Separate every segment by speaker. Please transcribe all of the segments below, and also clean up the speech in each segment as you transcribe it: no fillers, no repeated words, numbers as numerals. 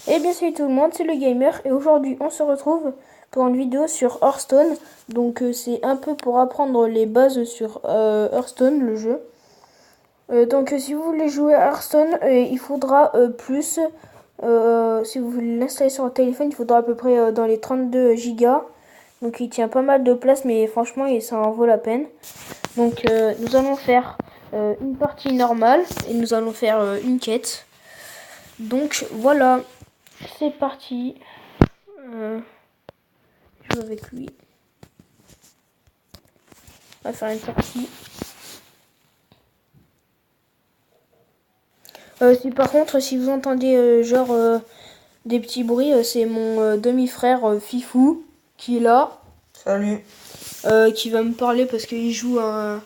Speaker 1: Et bien salut tout le monde, c'est le gamer et aujourd'hui on se retrouve pour une vidéo sur Hearthstone. Donc c'est un peu pour apprendre les bases sur Hearthstone, le jeu. Donc si vous voulez jouer à Hearthstone, il faudra plus, si vous voulez l'installer sur votre téléphone, il faudra à peu près dans les 32 gigas. Donc il tient pas mal de place mais franchement ça en vaut la peine. Donc nous allons faire une partie normale et nous allons faire une quête. Donc voilà. C'est parti. Je joue avec lui. On va faire une partie. Si par contre, si vous entendez des petits bruits, c'est mon demi-frère Fifou qui est là.
Speaker 2: Salut.
Speaker 1: Qui va me parler parce qu'il joue à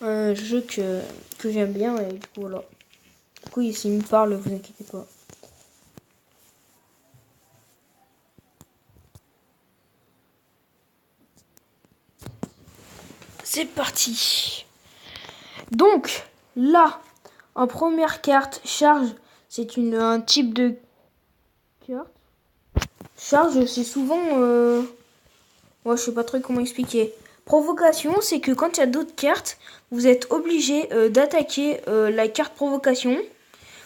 Speaker 1: un jeu que j'aime bien et du coup voilà. Du coup, s'il me parle, vous inquiétez pas. C'est parti. Donc là, en première carte, charge, c'est un type de carte. Charge, c'est souvent... Ouais, je sais pas trop comment expliquer. Provocation, c'est que quand il y a d'autres cartes, vous êtes obligé d'attaquer la carte provocation.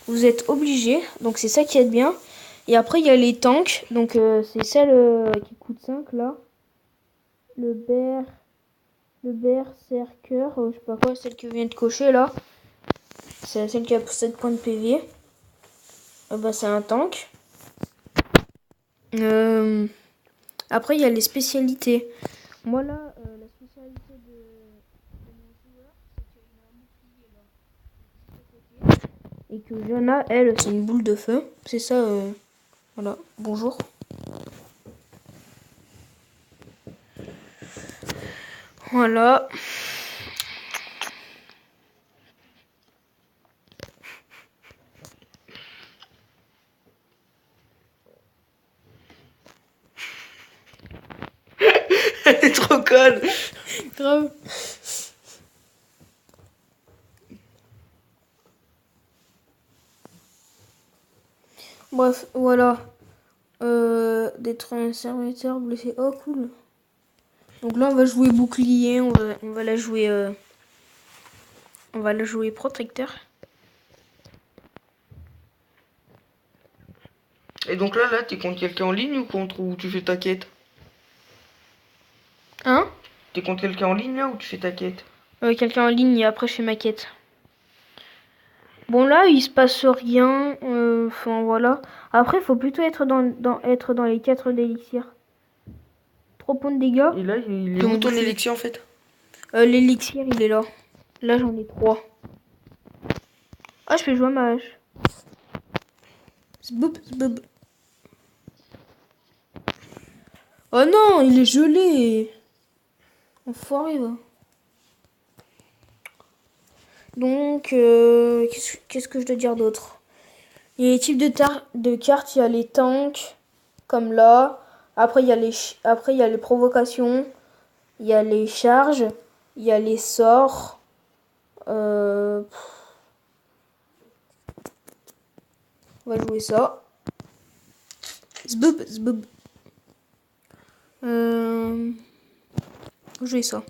Speaker 1: Vous êtes obligé, donc c'est ça qui est bien. Et après, il y a les tanks, donc c'est celle qui coûte 5 là. Le berserker, je sais pas quoi, celle que je viens de cocher là. C'est celle qui a 7 points de PV. Bah, c'est un tank. Après, il y a les spécialités. Moi là, la spécialité de mon joueur, c'est qu'il a un bouclier là. Et que Jana, elle, c'est une boule de feu. C'est ça, voilà. Bonjour. Voilà.
Speaker 2: Elle est trop conne.
Speaker 1: Grave. Bref, voilà. D'être un serviteur blessé. Oh, cool. Donc là, on va jouer bouclier. On va la jouer. On va la jouer protecteur.
Speaker 2: Et donc là, t'es contre quelqu'un en ligne ou contre où tu fais ta quête?
Speaker 1: Hein?
Speaker 2: T'es contre quelqu'un en ligne là ou tu fais ta quête?
Speaker 1: Quelqu'un en ligne et après je fais ma quête. Bon là il se passe rien. Enfin voilà. Après il faut plutôt être dans les 4 d'élixir. 3 points de dégâts.
Speaker 2: Et là, il est où ton élixir en fait?
Speaker 1: L'élixir il est là. Là j'en ai 3. Ah je fais jouer à ma hache. Zboub, zboub. Oh non il est gelé. Enfoiré va. Donc qu'est-ce que je dois dire d'autre? Il y a les types de cartes, il y a les tanks, comme là. Après, il y a les provocations. Il y a les charges. Il y a les sorts. On va jouer ça. Zboub, zboub. On va jouer ça.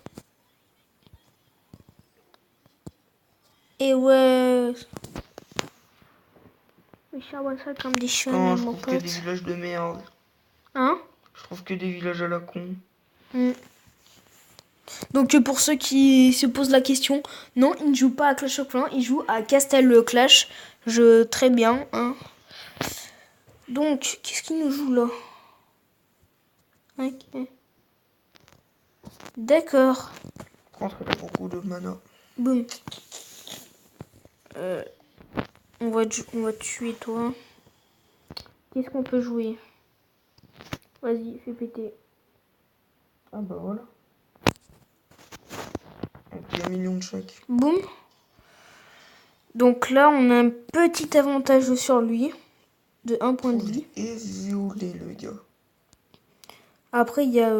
Speaker 1: Et ouais. Les Shawasa Condition,
Speaker 2: Non, je
Speaker 1: mon
Speaker 2: trouve que
Speaker 1: pote.
Speaker 2: des villages de merde.
Speaker 1: Hein?
Speaker 2: Je trouve que des villages à la con.
Speaker 1: Donc pour ceux qui se posent la question, non, il ne joue pas à Clash of Clans, il joue à Castle Clash. Très bien, hein. Donc, qu'est-ce qu'il nous joue là? Ok. D'accord.
Speaker 2: Contre, il a beaucoup de mana.
Speaker 1: Boum. On va tuer toi. Qu'est-ce qu'on peut jouer? Vas-y, fais péter.
Speaker 2: Ah bah voilà. Avec 1 million de chaque.
Speaker 1: Boum. Donc là, on a un petit avantage sur lui. De 1 point de vie.
Speaker 2: Il est violé le gars.
Speaker 1: Après, il y a...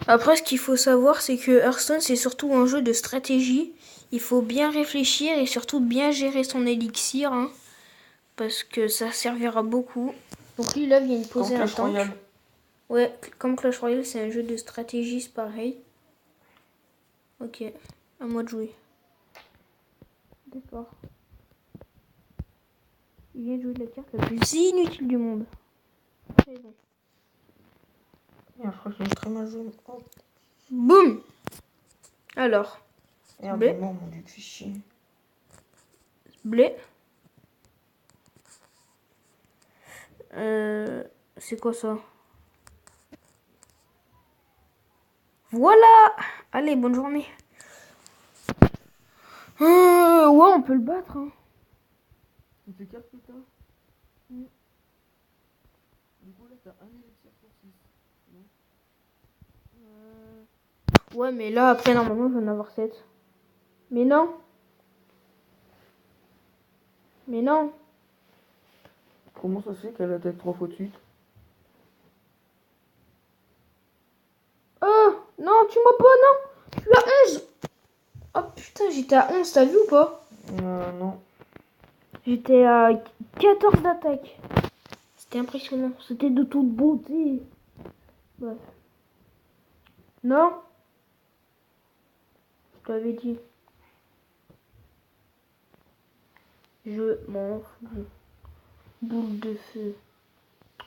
Speaker 1: Après, ce qu'il faut savoir, c'est que Hearthstone, c'est surtout un jeu de stratégie. Il faut bien réfléchir et surtout bien gérer son élixir. Hein. Parce que ça servira beaucoup. Donc lui, là, vient de poser un
Speaker 2: Clash
Speaker 1: tank.
Speaker 2: Royale.
Speaker 1: Ouais, comme Clash Royale, c'est un jeu de stratégie, c'est pareil. Ok, à moi de jouer. D'accord. Il vient de jouer de la carte la plus inutile du monde. C'est bon.
Speaker 2: Merde, je crois que j'ai très mal joué. Oh,
Speaker 1: Boum. Alors,
Speaker 2: merde,
Speaker 1: blé.
Speaker 2: il est mort, mon dieu, que chier.
Speaker 1: Blé. C'est quoi ça? Voilà. Allez, bonne journée. Ouais, on peut le battre. Hein.
Speaker 2: C'est tes cartes que t'as? Du coup, là, t'as un élixir pour 6.
Speaker 1: Ouais, mais là, après, normalement, je vais en avoir 7. Mais non. Mais non.
Speaker 2: Comment ça se fait qu'elle attaque 3 fois de suite?
Speaker 1: Oh, non, tu m'as pas, non. Je suis à 11. Oh putain, j'étais à 11, t'as vu ou pas?
Speaker 2: Non.
Speaker 1: J'étais à 14 d'attaque. C'était impressionnant. C'était de toute beauté. Bref. Non. Je t'avais dit. Je m'en fous. Boule de feu.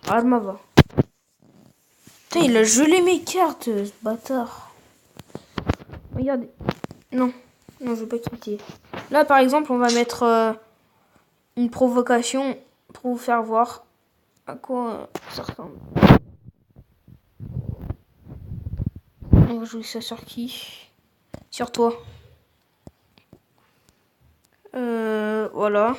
Speaker 1: Arma va. Putain, il a gelé mes cartes, ce bâtard. Regardez. Non. Non, je veux pas quitter. Là, par exemple, on va mettre une provocation pour vous faire voir à quoi ça ressemble. On va jouer ça sur qui? Sur toi. Voilà.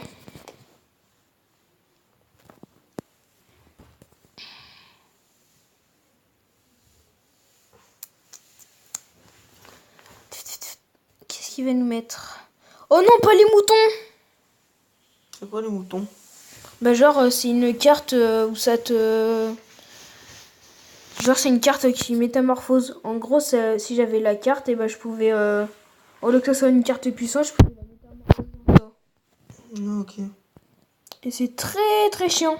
Speaker 1: Qu'est-ce qu'il va nous mettre? Oh non, pas les moutons!
Speaker 2: C'est quoi les moutons?
Speaker 1: Bah genre, c'est une carte où ça te... Genre, c'est une carte qui métamorphose. En gros, si j'avais la carte, et bah je pouvais... Au lieu que ce soit une carte puissante, je pouvais la métamorphoser en ça.
Speaker 2: Ah, ok.
Speaker 1: Et c'est très très chiant.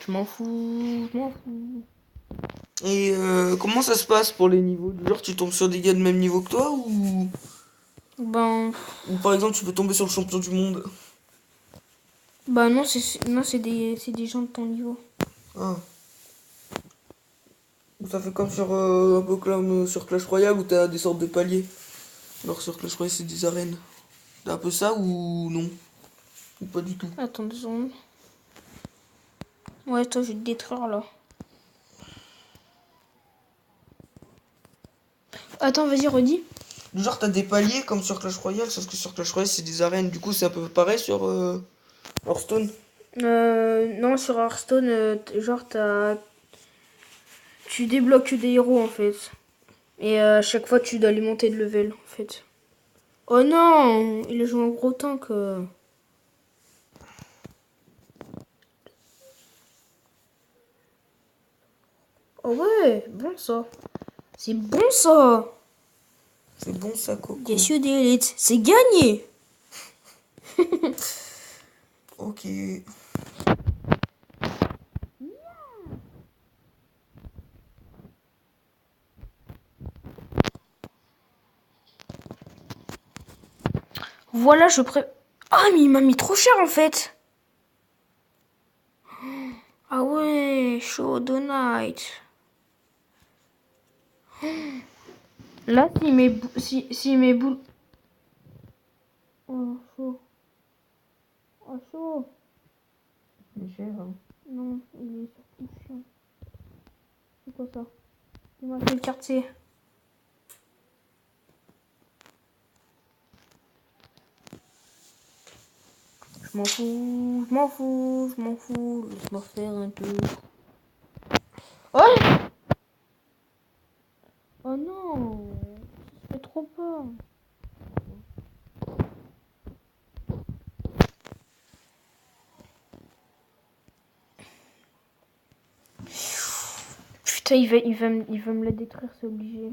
Speaker 1: Je m'en fous, je m'en fous.
Speaker 2: Et comment ça se passe pour les niveaux? Genre, tu tombes sur des gars de même niveau que toi ou
Speaker 1: Ben...
Speaker 2: par exemple, tu peux tomber sur le champion du monde?
Speaker 1: Bah non, c'est des gens de ton niveau.
Speaker 2: Ah. Ça fait comme sur un peu comme sur Clash Royale où t'as des sortes de paliers. Alors sur Clash Royale, c'est des arènes. C'est un peu ça ou non? Ou pas du tout?
Speaker 1: Attends 2 secondes. Ouais, toi, je vais te détruire là. Attends, vas-y, redis.
Speaker 2: Genre, t'as des paliers comme sur Clash Royale, sauf que sur Clash Royale, c'est des arènes. Du coup, c'est un peu pareil sur Hearthstone.
Speaker 1: Non, sur Hearthstone, genre, tu débloques des héros en fait. Et à chaque fois, tu dois les monter de level en fait. Oh non, il a joué un gros tank. Oh ouais, bon ça. C'est bon ça.
Speaker 2: C'est bon ça, Coco.
Speaker 1: Yes, you did it. C'est gagné.
Speaker 2: Ok.
Speaker 1: Voilà, Ah, mais il m'a mis trop cher en fait. Ah ouais, Show the Night. Là, si mes boules... Oh, chaud. Oh, chaud.
Speaker 2: C'est cher, hein.
Speaker 1: Non, il est surtout chiant. C'est quoi ça? Dis-moi quelle carte c'est. Je m'en fous, je m'en fous, je m'en fous. Laisse-moi faire un tour. Oh! Oh non! Ça fait trop peur. Putain, il va me la détruire, c'est obligé.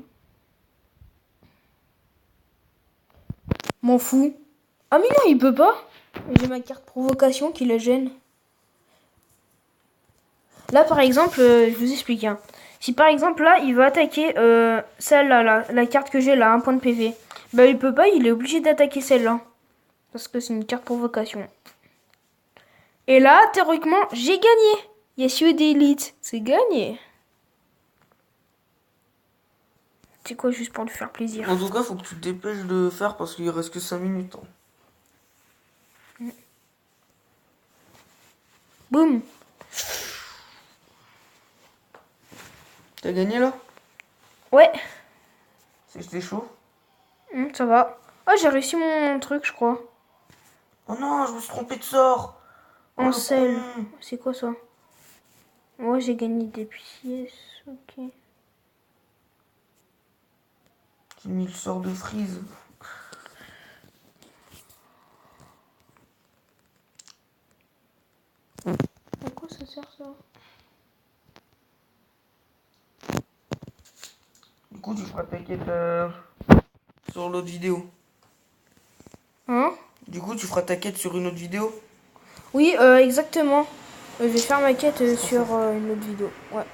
Speaker 1: M'en fous. Ah mais non, il peut pas. J'ai ma carte provocation qui la gêne. Là, par exemple, je vous explique. Hein. Si par exemple, là, il veut attaquer celle-là, la carte que j'ai là, un point de PV. Bah, il peut pas, il est obligé d'attaquer celle-là. Parce que c'est une carte provocation. Et là, théoriquement, j'ai gagné. Yes, you delete. C'est gagné. C'est quoi, juste pour lui faire plaisir.
Speaker 2: En tout cas, faut que tu te dépêches de faire parce qu'il reste que 5 minutes. Hein.
Speaker 1: Boum.
Speaker 2: T'as gagné là?
Speaker 1: Ouais.
Speaker 2: C'était chaud?
Speaker 1: Ça va. Ah, j'ai réussi mon truc, je crois.
Speaker 2: Oh non, je me suis trompé de sort. Oh,
Speaker 1: En
Speaker 2: le
Speaker 1: sel.
Speaker 2: con.
Speaker 1: C'est quoi ça? Moi, j'ai gagné des pièces. Ok.
Speaker 2: J'ai mis le sort de Freeze.
Speaker 1: À quoi ça sert ça?
Speaker 2: Du coup, tu feras ta quête sur l'autre vidéo.
Speaker 1: Hein?
Speaker 2: Du coup, tu feras ta quête sur une autre vidéo.
Speaker 1: Oui, exactement. Je vais faire ma quête sur une autre vidéo. Ouais.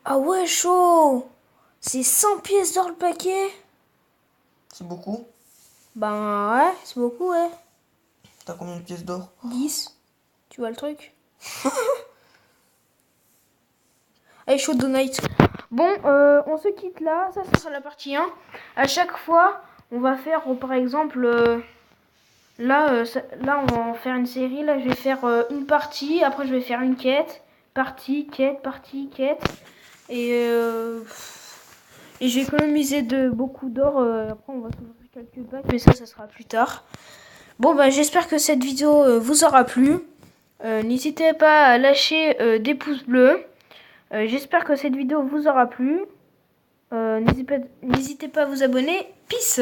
Speaker 1: Ah ouais, chaud! C'est 100 pièces d'or le paquet?
Speaker 2: C'est beaucoup.
Speaker 1: Ben ouais, c'est beaucoup, ouais.
Speaker 2: T'as combien de pièces d'or?
Speaker 1: 10. Tu vois le truc? Allez, chaud donate. Bon, on se quitte là. Ça sera la partie 1. À chaque fois, on va faire, par exemple, là, on va en faire une série. Là, je vais faire une partie. Après, je vais faire une quête. Partie, quête, partie, quête. Et je vais économiser beaucoup d'or. Après, on va s'ouvrir quelques packs. Mais ça sera plus tard. Bon, bah, j'espère que cette vidéo vous aura plu. N'hésitez pas à lâcher des pouces bleus. J'espère que cette vidéo vous aura plu. N'hésitez pas à vous abonner. Peace!